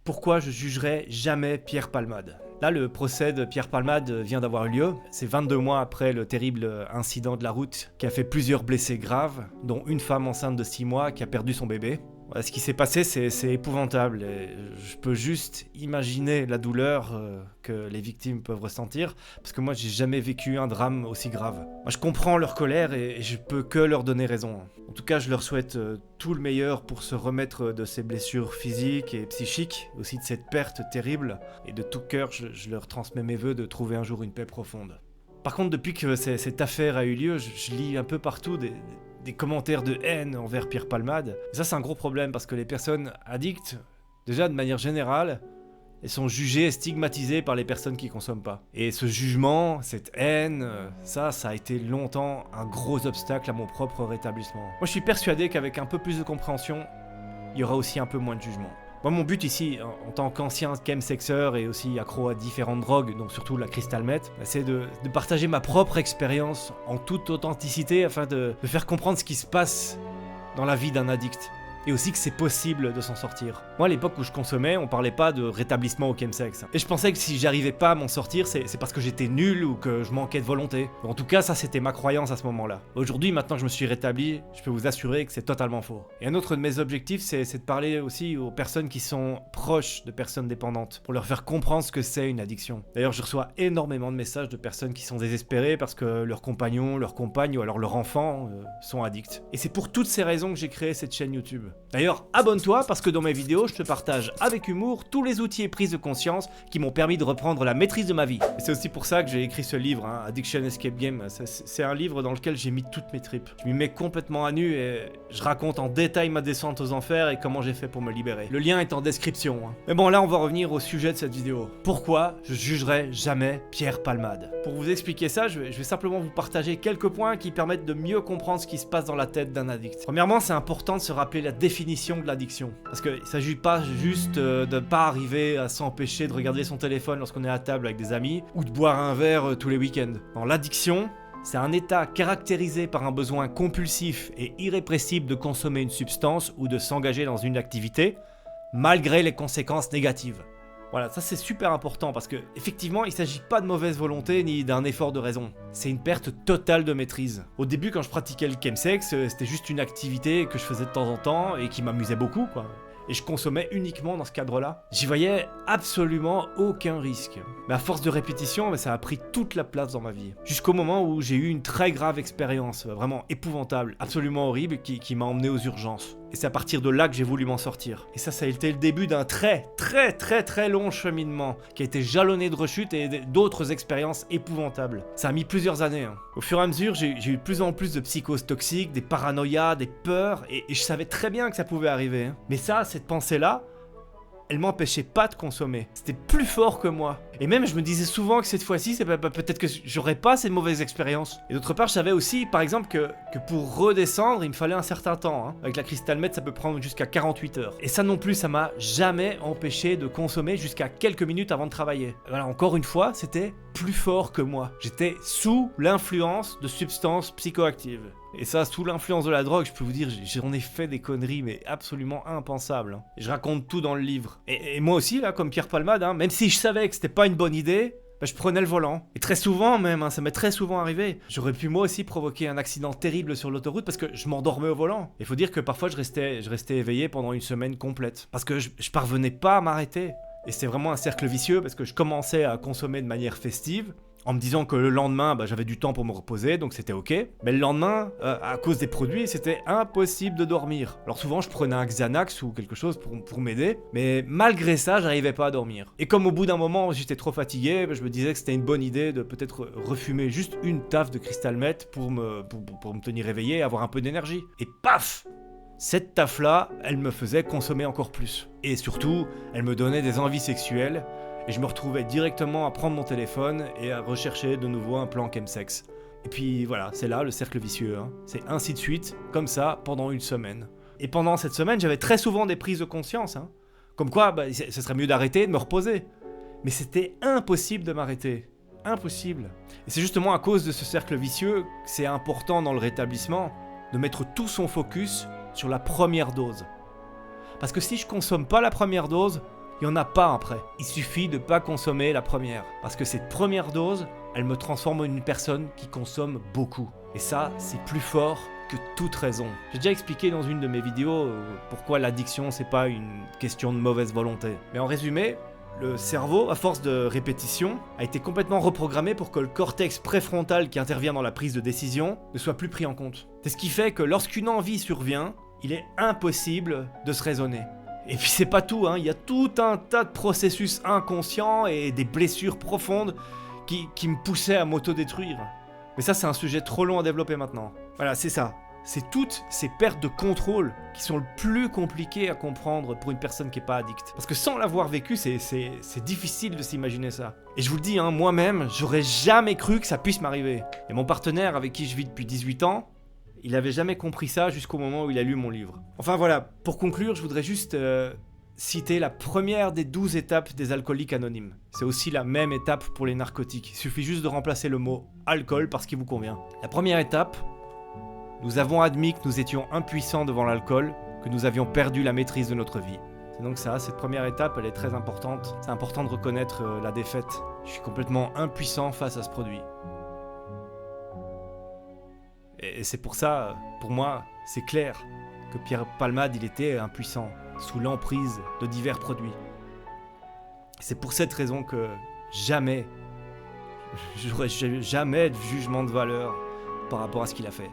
Pourquoi je jugerai jamais Pierre Palmade? Là, le procès de Pierre Palmade vient d'avoir lieu. C'est 22 mois après le terrible incident de la route qui a fait plusieurs blessés graves, dont une femme enceinte de 6 mois qui a perdu son bébé. Voilà, ce qui s'est passé, c'est épouvantable. Et je peux juste imaginer la douleur que les victimes peuvent ressentir, parce que moi, j'ai jamais vécu un drame aussi grave. Moi, je comprends leur colère et je peux que leur donner raison. En tout cas, je leur souhaite tout le meilleur pour se remettre de ces blessures physiques et psychiques, aussi de cette perte terrible. Et de tout cœur, je leur transmets mes vœux de trouver un jour une paix profonde. Par contre, depuis que cette affaire a eu lieu, je lis un peu partout des commentaires de haine envers Pierre Palmade. Et ça, c'est un gros problème parce que les personnes addictes, déjà de manière générale, elles sont jugées et stigmatisées par les personnes qui consomment pas. Et ce jugement, cette haine, ça a été longtemps un gros obstacle à mon propre rétablissement. Moi, je suis persuadé qu'avec un peu plus de compréhension, il y aura aussi un peu moins de jugement. Moi, mon but ici, en tant qu'ancien chemsexeur et aussi accro à différentes drogues, donc surtout la crystal meth, c'est de partager ma propre expérience en toute authenticité afin de faire comprendre ce qui se passe dans la vie d'un addict. Et aussi que c'est possible de s'en sortir. Moi, à l'époque où je consommais, on parlait pas de rétablissement au chemsex. Et je pensais que si j'arrivais pas à m'en sortir, c'est parce que j'étais nul ou que je manquais de volonté. En tout cas, ça c'était ma croyance à ce moment-là. Aujourd'hui, maintenant que je me suis rétabli, je peux vous assurer que c'est totalement faux. Et un autre de mes objectifs, c'est de parler aussi aux personnes qui sont proches de personnes dépendantes, pour leur faire comprendre ce que c'est une addiction. D'ailleurs, je reçois énormément de messages de personnes qui sont désespérées parce que leur compagnon, leur compagne ou alors leur enfant sont addicts. Et c'est pour toutes ces raisons que j'ai créé cette chaîne YouTube. D'ailleurs, abonne-toi parce que dans mes vidéos, je te partage avec humour tous les outils et prises de conscience qui m'ont permis de reprendre la maîtrise de ma vie. Et c'est aussi pour ça que j'ai écrit ce livre, Addiction Escape Game. C'est un livre dans lequel j'ai mis toutes mes tripes. Je m'y mets complètement à nu et je raconte en détail ma descente aux enfers et comment j'ai fait pour me libérer. Le lien est en description. Mais bon, là, on va revenir au sujet de cette vidéo. Pourquoi je jugerai jamais Pierre Palmade? Pour vous expliquer ça, je vais simplement vous partager quelques points qui permettent de mieux comprendre ce qui se passe dans la tête d'un addict. Premièrement, c'est important de se rappeler la définition de l'addiction. Parce qu'il ne s'agit pas juste de ne pas arriver à s'empêcher de regarder son téléphone lorsqu'on est à table avec des amis ou de boire un verre tous les week-ends. Non, l'addiction, c'est un état caractérisé par un besoin compulsif et irrépressible de consommer une substance ou de s'engager dans une activité, malgré les conséquences négatives. Voilà, ça c'est super important parce que effectivement, il ne s'agit pas de mauvaise volonté ni d'un effort de raison. C'est une perte totale de maîtrise. Au début, quand je pratiquais le chemsex, c'était juste une activité que je faisais de temps en temps et qui m'amusait beaucoup, quoi. Et je consommais uniquement dans ce cadre-là. J'y voyais absolument aucun risque. Mais à force de répétition, ça a pris toute la place dans ma vie. Jusqu'au moment où j'ai eu une très grave expérience, vraiment épouvantable, absolument horrible, qui m'a emmené aux urgences. Et c'est à partir de là que j'ai voulu m'en sortir. Et ça a été le début d'un très long cheminement qui a été jalonné de rechutes et d'autres expériences épouvantables. Ça a mis plusieurs années. Au fur et à mesure, j'ai eu de plus en plus de psychoses toxiques, des paranoïas, des peurs, et je savais très bien que ça pouvait arriver. Mais ça, cette pensée-là, elle m'empêchait pas de consommer. C'était plus fort que moi. Et même, je me disais souvent que cette fois-ci, peut-être que j'aurais pas ces mauvaises expériences. Et d'autre part, je savais aussi, par exemple, que pour redescendre, il me fallait un certain temps. Avec la crystal meth, ça peut prendre jusqu'à 48 heures. Et ça non plus, ça m'a jamais empêché de consommer jusqu'à quelques minutes avant de travailler. Voilà, encore une fois, c'était plus fort que moi. J'étais sous l'influence de substances psychoactives. Et ça, sous l'influence de la drogue, je peux vous dire, j'en ai fait des conneries, mais absolument impensables. Et je raconte tout dans le livre. Et moi aussi, là, comme Pierre Palmade, même si je savais que c'était pas une bonne idée, je prenais le volant. Et très souvent même, ça m'est très souvent arrivé. J'aurais pu moi aussi provoquer un accident terrible sur l'autoroute parce que je m'endormais au volant. Il faut dire que parfois je restais éveillé pendant une semaine complète. Parce que je parvenais pas à m'arrêter. Et c'est vraiment un cercle vicieux parce que je commençais à consommer de manière festive, en me disant que le lendemain, j'avais du temps pour me reposer, donc c'était ok. Mais le lendemain, à cause des produits, c'était impossible de dormir. Alors souvent, je prenais un Xanax ou quelque chose pour m'aider, mais malgré ça, j'arrivais pas à dormir. Et comme au bout d'un moment, j'étais trop fatigué, je me disais que c'était une bonne idée de peut-être refumer juste une taffe de crystal meth pour me tenir éveillé et avoir un peu d'énergie. Et paf! Cette taffe-là, elle me faisait consommer encore plus. Et surtout, elle me donnait des envies sexuelles, et je me retrouvais directement à prendre mon téléphone et à rechercher de nouveau un plan chemsex. Et puis voilà, c'est là le cercle vicieux. C'est ainsi de suite, comme ça, pendant une semaine. Et pendant cette semaine, j'avais très souvent des prises de conscience. Comme quoi, ce serait mieux d'arrêter, de me reposer. Mais c'était impossible de m'arrêter. Impossible. Et c'est justement à cause de ce cercle vicieux que c'est important dans le rétablissement de mettre tout son focus sur la première dose. Parce que si je consomme pas la première dose, Il n'y en a pas après. Il suffit de pas consommer la première. Parce que cette première dose, elle me transforme en une personne qui consomme beaucoup. Et ça, c'est plus fort que toute raison. J'ai déjà expliqué dans une de mes vidéos pourquoi l'addiction, c'est pas une question de mauvaise volonté. Mais en résumé, le cerveau, à force de répétition, a été complètement reprogrammé pour que le cortex préfrontal qui intervient dans la prise de décision ne soit plus pris en compte. C'est ce qui fait que lorsqu'une envie survient, il est impossible de se raisonner. Et puis c'est pas tout, il y a tout un tas de processus inconscients et des blessures profondes qui me poussaient à m'autodétruire. Mais ça, c'est un sujet trop long à développer maintenant. Voilà, c'est ça. C'est toutes ces pertes de contrôle qui sont le plus compliquées à comprendre pour une personne qui n'est pas addicte. Parce que sans l'avoir vécu, c'est difficile de s'imaginer ça. Et je vous le dis, moi-même, j'aurais jamais cru que ça puisse m'arriver. Et mon partenaire avec qui je vis depuis 18 ans, il n'avait jamais compris ça jusqu'au moment où il a lu mon livre. Enfin voilà, pour conclure, je voudrais juste citer la première des 12 étapes des alcooliques anonymes. C'est aussi la même étape pour les narcotiques. Il suffit juste de remplacer le mot alcool par ce qui vous convient. La première étape, nous avons admis que nous étions impuissants devant l'alcool, que nous avions perdu la maîtrise de notre vie. C'est donc ça, cette première étape, elle est très importante. C'est important de reconnaître la défaite. Je suis complètement impuissant face à ce produit. Et c'est pour ça, pour moi, c'est clair que Pierre Palmade, il était impuissant, sous l'emprise de divers produits. C'est pour cette raison que j'aurais jamais de jugement de valeur par rapport à ce qu'il a fait.